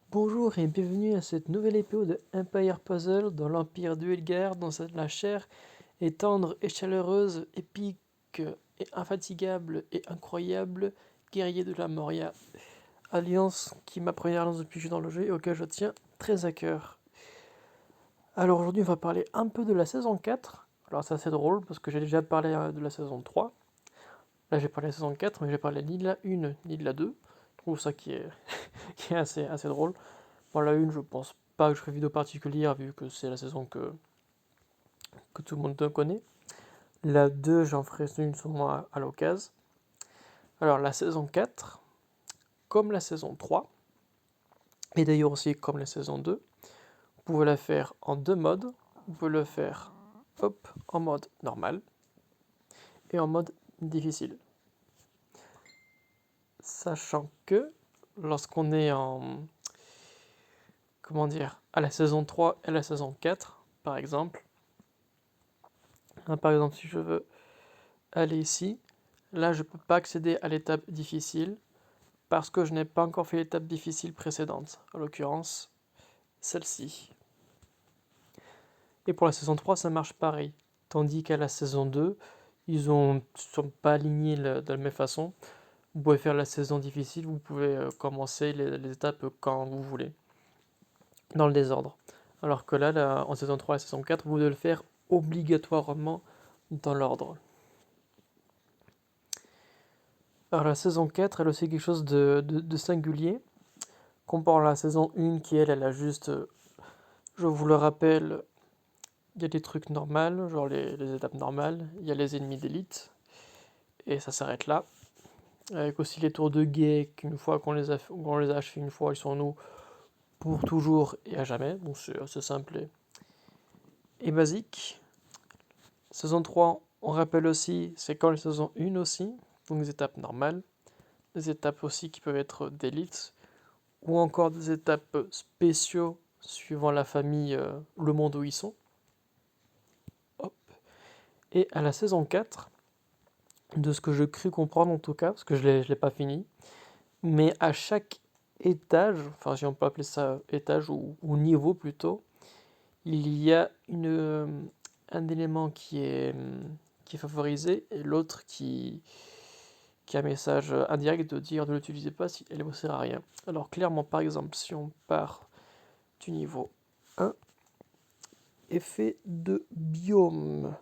Bonjour et bienvenue à cette nouvelle épée de Empire Puzzle dans l'Empire du Elgar, la chair est tendre et chaleureuse, épique et infatigable et incroyable, guerrier de la Moria. Alliance qui est ma première alliance depuis que je suis dans le jeu et auquel je tiens très à cœur. Alors aujourd'hui on va parler un peu de la saison 4. Alors c'est assez drôle parce que j'ai déjà parlé de la saison 3. Là j'ai parlé de la saison 4 mais j'ai parlé ni de la 1 ni de la 2. Je trouve ça qui est, qui est assez drôle. Bon, la 1, je pense pas que je ferai vidéo particulière vu que c'est la saison que tout le monde connaît. La 2, j'en ferai une sûrement à l'occasion. Alors, la saison 4, comme la saison 3, et d'ailleurs aussi comme la saison 2, vous pouvez la faire en deux modes. Vous pouvez le faire en mode normal et en mode difficile. Sachant que lorsqu'on est à la saison 3 et la saison 4, par exemple, si je veux aller ici, là je ne peux pas accéder à l'étape difficile parce que je n'ai pas encore fait l'étape difficile précédente, en l'occurrence celle-ci. Et pour la saison 3, ça marche pareil. Tandis qu'à la saison 2, ils ne sont pas alignés de la même façon. Vous pouvez faire la saison difficile, vous pouvez commencer les étapes quand vous voulez, dans le désordre. Alors que là, en saison 3 et saison 4, vous devez le faire obligatoirement dans l'ordre. Alors la saison 4, elle a aussi quelque chose de singulier, comparé à la saison 1 qui, elle a juste, je vous le rappelle, il y a des trucs normaux, genre les étapes normales, il y a les ennemis d'élite, et ça s'arrête là. Avec aussi les tours de guet, qu'une fois qu'on les a achevés une fois, ils sont nous pour toujours et à jamais, donc c'est assez simple et basique. Saison 3, on rappelle aussi, c'est quand la saison 1 aussi, donc des étapes normales, des étapes aussi qui peuvent être d'élite, ou encore des étapes spéciaux suivant la famille, le monde où ils sont. Hop. Et à la saison 4, de ce que je crus comprendre en tout cas, parce que je l'ai pas fini, mais à chaque étage, enfin si on peut appeler ça étage ou niveau plutôt, il y a un élément qui est favorisé et l'autre qui a un message indirect de dire ne l'utilisez pas si elle ne vous sert à rien. Alors clairement par exemple si on part du niveau 1, effet de biome.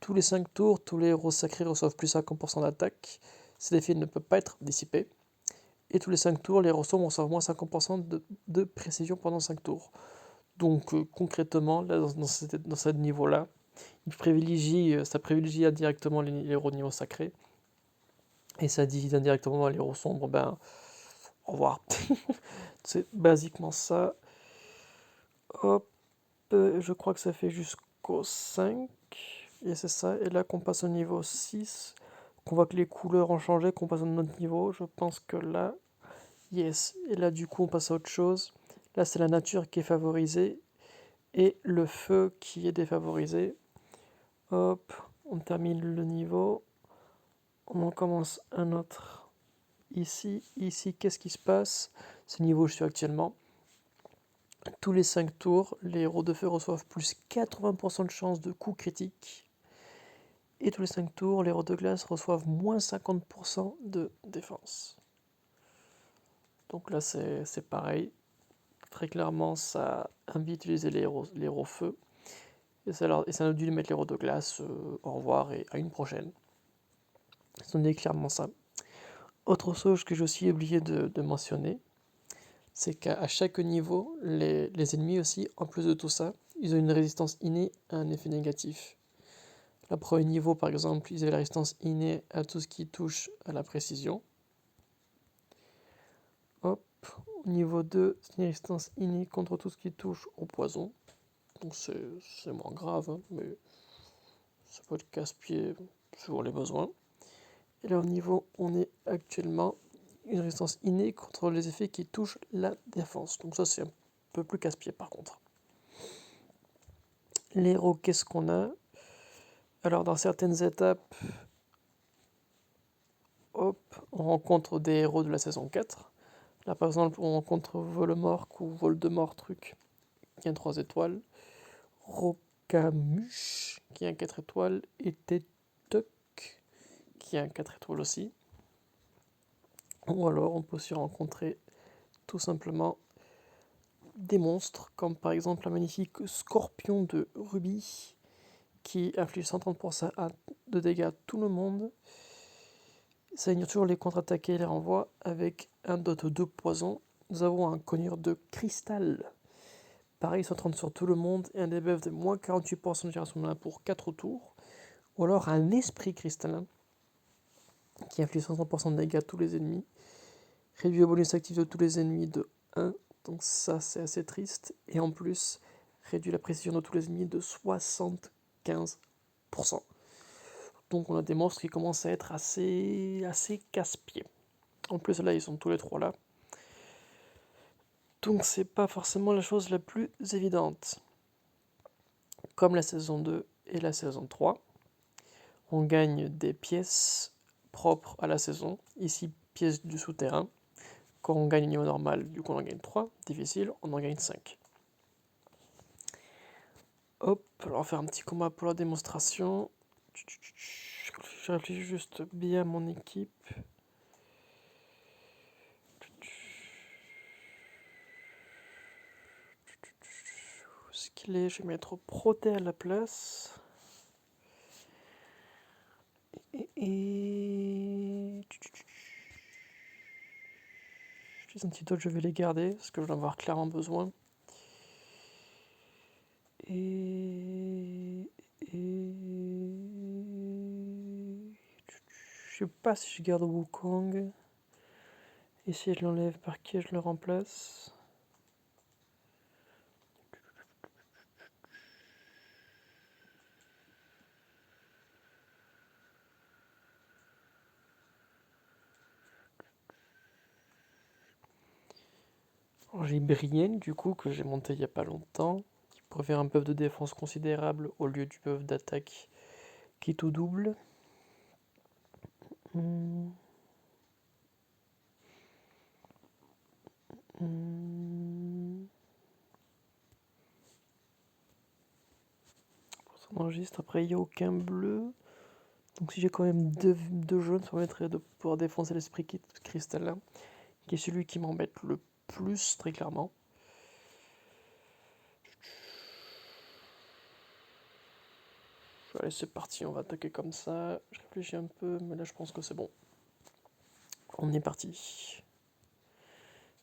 Tous les 5 tours, tous les héros sacrés reçoivent plus 50% d'attaque. Cet effet ne peut pas être dissipé. Et tous les 5 tours, les héros sombres reçoivent moins 50% de précision pendant 5 tours. Donc concrètement, là, dans ce niveau-là, ça privilégie indirectement les héros de niveau sacré. Et ça divise indirectement les héros sombres. Ben, au revoir. C'est basiquement ça. Hop, je crois que ça fait jusqu'au 5. Et c'est ça. Et là qu'on passe au niveau 6, qu'on voit que les couleurs ont changé, qu'on passe à un autre niveau. Je pense que là, yes. Et là, du coup, on passe à autre chose. Là, c'est la nature qui est favorisée et le feu qui est défavorisé. Hop, on termine le niveau. On en commence un autre ici. Ici, qu'est-ce qui se passe? C'est le niveau où je suis actuellement. Tous les 5 tours, les héros de feu reçoivent plus 80% de chance de coup critique. Et tous les 5 tours, les héros de glace reçoivent moins 50% de défense. Donc là, c'est pareil. Très clairement, ça invite à utiliser les héros feu. Et ça nous dit de mettre les héros de glace. Au revoir et à une prochaine. Ça nous dit clairement ça. Autre chose que j'ai aussi oublié de mentionner, c'est qu'à chaque niveau, les ennemis aussi, en plus de tout ça, ils ont une résistance innée à un effet négatif. Le premier niveau, par exemple, ils avaient la résistance innée à tout ce qui touche à la précision. Hop, au niveau 2, c'est une résistance innée contre tout ce qui touche au poison. Donc c'est moins grave, hein, mais ça peut être casse-pied selon les besoins. Et là, au niveau on est actuellement, une résistance innée contre les effets qui touchent la défense. Donc ça, c'est un peu plus casse-pied par contre. Les héros, qu'est-ce qu'on a? Alors, dans certaines étapes, hop, on rencontre des héros de la saison 4. Là, par exemple, on rencontre Voldemort ou Voldemort truc, qui a 3 étoiles. Rocamuche, qui a 4 étoiles. Et Tetuck, qui a 4 étoiles aussi. Ou alors, on peut aussi rencontrer tout simplement des monstres, comme par exemple la magnifique Scorpion de Ruby, qui inflige 130% de dégâts à tout le monde. Ça ignore toujours les contre-attaquer et les renvois avec un dot de poison. Nous avons un cogneur de cristal. Pareil, 130 sur tout le monde et un debuff de moins 48% de génération de mana pour 4 tours. Ou alors un esprit cristallin qui inflige 130% de dégâts à tous les ennemis. Réduit le bonus actif de tous les ennemis de 1. Donc ça, c'est assez triste. Et en plus, réduit la précision de tous les ennemis de 75%. Donc on a des monstres qui commencent à être assez casse-pieds. En plus là, ils sont tous les 3 là. Donc c'est pas forcément la chose la plus évidente. Comme la saison 2 et la saison 3, on gagne des pièces propres à la saison. Ici, pièces du souterrain. Quand on gagne au niveau normal, du coup on en gagne 3. Difficile, on en gagne 5. Hop, alors on va faire un petit combat pour la démonstration. Je réfléchis juste bien à mon équipe. Où est-ce qu'il est? Je vais mettre Proté à la place. Et les antidotes, je vais les garder parce que je vais en avoir clairement besoin. Et je sais pas si je garde Wukong. Et si je l'enlève, par qui je le remplace? Alors, j'ai Brienne, du coup, que j'ai monté il y a pas longtemps, qui pourrait faire un buff de défense considérable au lieu du buff d'attaque qui tout double. Hum, hum. Pour son enregistre, après, il n'y a aucun bleu. Donc, si j'ai quand même deux jaunes, ça permettrait de pouvoir défoncer l'esprit cristallin, qui est celui qui m'embête le plus, très clairement. Allez, c'est parti, on va attaquer comme ça. Je réfléchis un peu, mais là, je pense que c'est bon. On est parti.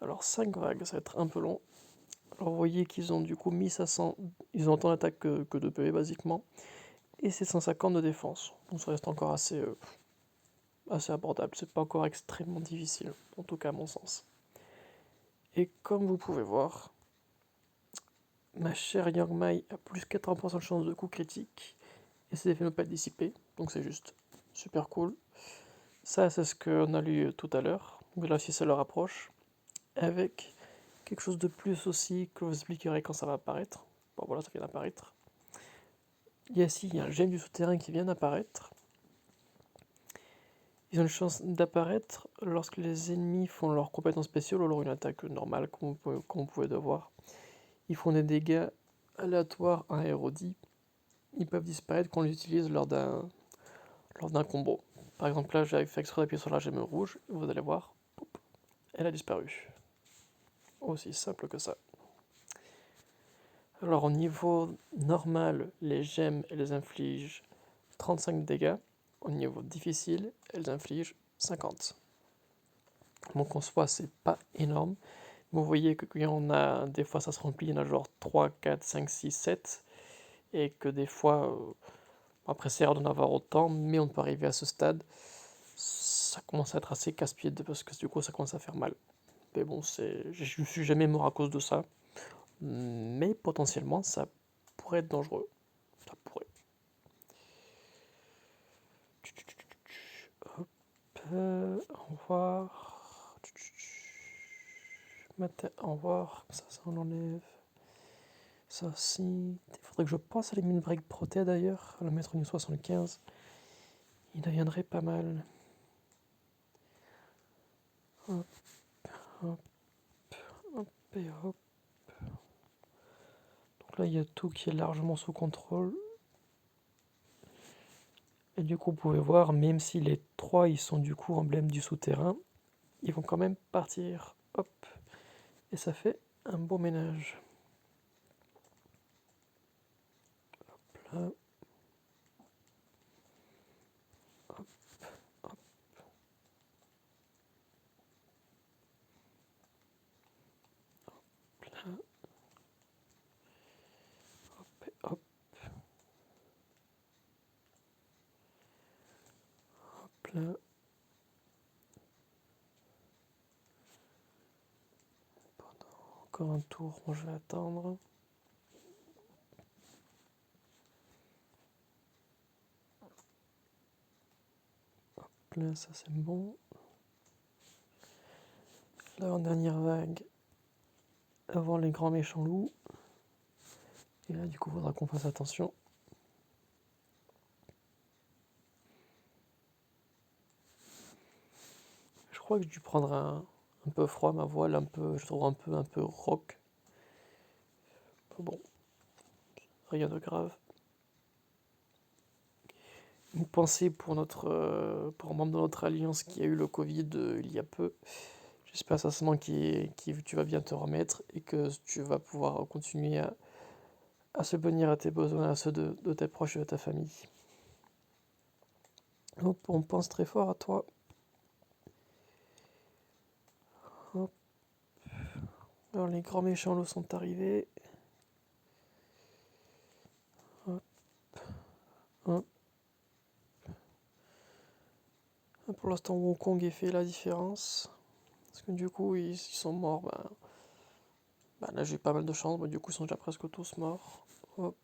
Alors, 5 vagues, ça va être un peu long. Alors, vous voyez qu'ils ont du coup 1500. Ils ont autant d'attaque que de PV, basiquement. Et c'est 150 de défense. Donc, ça reste encore assez abordable. C'est pas encore extrêmement difficile, en tout cas à mon sens. Et comme vous pouvez voir, ma chère Young Mai a plus 80% de chance de coup critique. Et ses effets ne pas dissiper. Donc, c'est juste super cool. Ça, c'est ce qu'on a lu tout à l'heure. Donc là aussi, ça le rapproche. Avec quelque chose de plus aussi que je vous expliquerai quand ça va apparaître. Bon, voilà, ça vient d'apparaître. Ici, il y a un gemme du souterrain qui vient d'apparaître. Ils ont une chance d'apparaître lorsque les ennemis font leurs compétences spéciales ou alors une attaque normale, comme vous pouvez le voir. Ils font des dégâts aléatoires à ROD. Ils peuvent disparaître quand on les utilise lors d'un combo. Par exemple, là, j'ai fait exprès d'appuyer sur la gemme rouge, et vous allez voir, elle a disparu. Aussi simple que ça. Alors au niveau normal, les gemmes, elles infligent 35 dégâts. Au niveau difficile, elles infligent 50. Donc en soi, c'est pas énorme. Vous voyez que quand on a, des fois ça se remplit, il y en a genre 3, 4, 5, 6, 7. Et que des fois, après c'est rare d'en avoir autant, mais on peut arriver à ce stade. Ça commence à être assez casse-pied parce que du coup ça commence à faire mal. Mais bon, je suis jamais mort à cause de ça. Mais potentiellement, ça pourrait être dangereux. Ça pourrait. Hop, au revoir. Au revoir. Ça on l'enlève. Ça aussi. Il faudrait que je pense à les mine break proté d'ailleurs. À le mettre au niveau 75. Il deviendrait pas mal. Hop, hop. Et hop. Donc là, il y a tout qui est largement sous contrôle. Et du coup, vous pouvez voir, même si les trois ils sont du coup emblèmes du souterrain, ils vont quand même partir. Hop. Et ça fait un beau ménage. Là, hop, hop, là, hop, et hop, hop, là. Encore un tour, moi je vais attendre. Là, ça c'est bon. Là, en dernière vague, avant les grands méchants loups. Et là, du coup, il faudra qu'on fasse attention. Je crois que j'ai dû prendre un peu froid, ma voile, un peu, je trouve un peu rock. Bon, rien de grave. Une pensée pour pour un membre de notre alliance qui a eu le Covid il y a peu. J'espère sincèrement que tu vas bien te remettre et que tu vas pouvoir continuer à subvenir à tes besoins, à ceux de tes proches et de ta famille. Hop, on pense très fort à toi. Hop. Alors les grands méchants loups sont arrivés. Hop, hop. Pour l'instant, Wukong ait fait la différence. Parce que du coup, ils sont morts. Là, j'ai eu pas mal de chance. Du coup, ils sont déjà presque tous morts. Hop.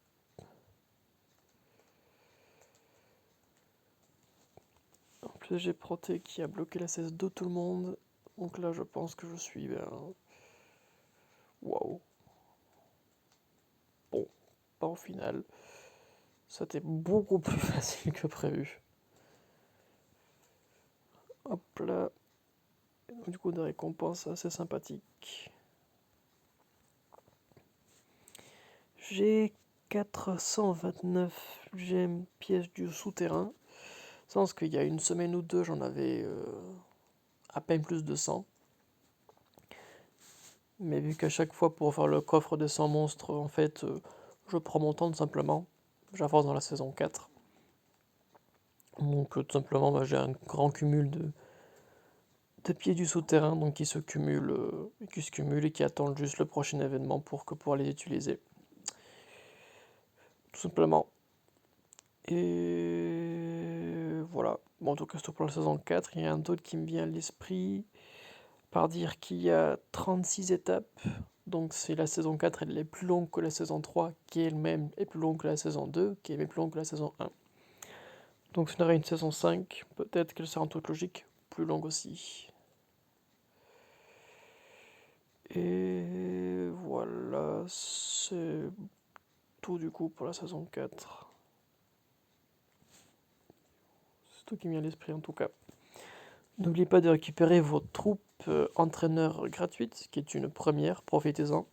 En plus, j'ai Proté qui a bloqué la CS de tout le monde. Donc là, je pense que je suis. Waouh. Bon, pas au final. Ça a été beaucoup plus facile que prévu. Hop là. Donc, du coup, des récompenses assez sympathiques. J'ai 429 gemmes pièces du souterrain. Sans qu'il y a une semaine ou deux, j'en avais à peine plus de 100. Mais vu qu'à chaque fois pour faire le coffre des 100 monstres, en fait, je prends mon temps tout simplement. J'avance dans la saison 4. Donc tout simplement, j'ai un grand cumul de pieds du souterrain donc qui se cumulent et qui attendent juste le prochain événement pour pouvoir les utiliser. Tout simplement. Et voilà. Bon, en tout cas, c'est tout pour la saison 4. Il y a un autre qui me vient à l'esprit par dire qu'il y a 36 étapes. Donc c'est la saison 4, elle est plus longue que la saison 3, qui elle-même est plus longue que la saison 2, qui est même plus longue que la saison 1. Donc ce sera une saison 5, peut-être qu'elle sera en toute logique plus longue aussi. Et voilà, c'est tout du coup pour la saison 4. C'est tout qui me vient à l'esprit en tout cas. N'oubliez pas de récupérer vos troupes entraîneurs gratuites, qui est une première, profitez-en.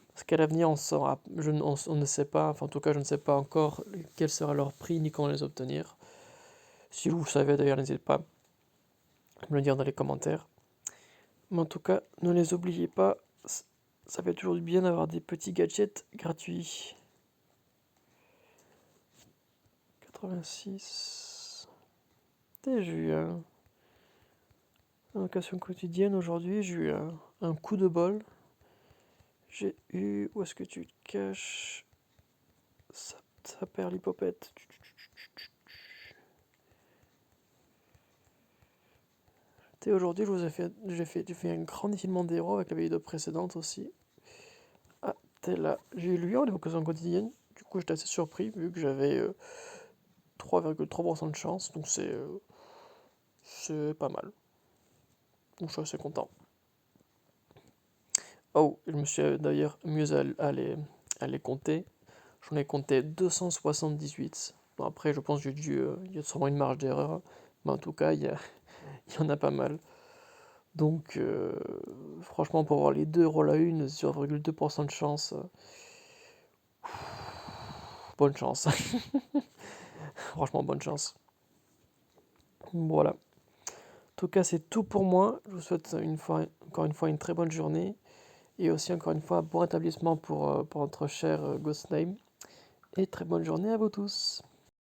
Parce qu'à l'avenir, on ne sait pas, enfin en tout cas je ne sais pas encore quel sera leur prix ni comment les obtenir. Si vous le savez d'ailleurs, n'hésitez pas à me le dire dans les commentaires. Mais en tout cas, ne les oubliez pas, ça fait toujours du bien d'avoir des petits gadgets gratuits. 86. J'ai eu une occasion quotidienne aujourd'hui, j'ai eu un coup de bol. J'ai eu. Où est-ce que tu te caches? Ça perd l'hypopète. Et aujourd'hui, j'ai fait un grand défilement des héros avec la vidéo précédente aussi. Ah, t'es là. J'ai eu lui en occasion quotidienne. Du coup, j'étais assez surpris vu que j'avais 3,3% de chance. Donc c'est pas mal. Donc je suis assez content. Oh, je me suis d'ailleurs mieux à les compter. J'en ai compté 278. Bon, après, je pense qu'il y a sûrement une marge d'erreur. Mais en tout cas, il y en a pas mal. Donc, franchement, pour avoir les deux rôles à une, 0,2% de chance, bonne chance. Franchement, bonne chance. Voilà. En tout cas, c'est tout pour moi. Je vous souhaite encore une fois une très bonne journée. Et aussi, encore une fois, bon rétablissement pour notre cher Ghostname. Et très bonne journée à vous tous.